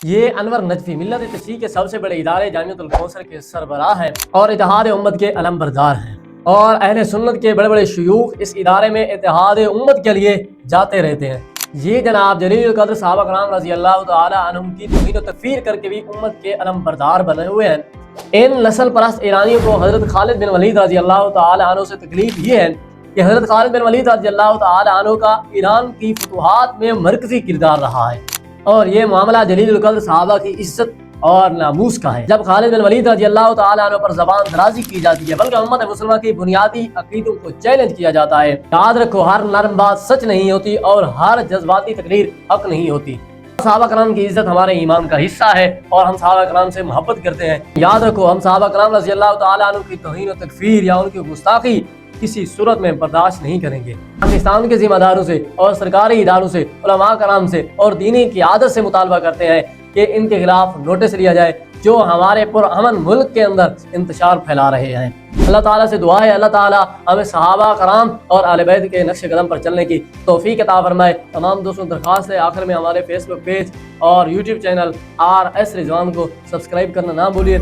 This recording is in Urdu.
یہ انور نجفی ملت تشیع کے سب سے بڑے ادارے جامعۃ الکوثر کے سربراہ ہیں اور اتحاد امت کے علم بردار ہیں، اور اہل سنت کے بڑے بڑے شیوخ اس ادارے میں اتحاد امت کے لیے جاتے رہتے ہیں۔ یہ جناب جلیل القدر صحابہ کرام رضی اللہ تعالی عنہم کی توہین و تکفیر کر کے بھی امت کے علم بردار بنے ہوئے ہیں۔ ان نسل پرست ایرانیوں کو حضرت خالد بن ولید رضی اللہ تعالی عنہ سے تکلیف یہ ہے کہ حضرت خالد بن ولید رضی اللہ تعالی عنہ کا ایران کی فتوحات میں مرکزی کردار رہا ہے، اور یہ معاملہ جلیل القدر صحابہ کی عزت اور ناموس کا ہے۔ جب خالد بن ولید رضی اللہ تعالی عنہ پر زبان درازی کی جاتی ہے بلکہ امت مسلمہ کی بنیادی عقیدوں کو چیلنج کیا جاتا ہے، یاد رکھو ہر نرم بات سچ نہیں ہوتی اور ہر جذباتی تقریر حق نہیں ہوتی۔ صحابہ کرام کی عزت ہمارے ایمان کا حصہ ہے اور ہم صحابہ کرام سے محبت کرتے ہیں۔ یاد رکھو ہم صحابہ کرام رضی اللہ تعالی عنہ کی توہین و تکفیر یا ان کی گستاخی کسی صورت میں برداشت نہیں کریں گے۔ ہم اسلام کے ذمہ داروں سے اور سرکاری اداروں سے، علماء کرام سے اور دینی قیادت سے مطالبہ کرتے ہیں کہ ان کے خلاف نوٹس لیا جائے جو ہمارے پرامن ملک کے اندر انتشار پھیلا رہے ہیں۔ اللہ تعالیٰ سے دعا ہے اللہ تعالیٰ ہمیں صحابہ کرام اور اہل بیت کے نقش قدم پر چلنے کی توفیق عطا فرمائے۔ تمام دوستوں درخواست ہے آخر میں ہمارے فیس بک پیج اور یوٹیوب چینل RS رضوان کو سبسکرائب کرنا نہ بھولیے۔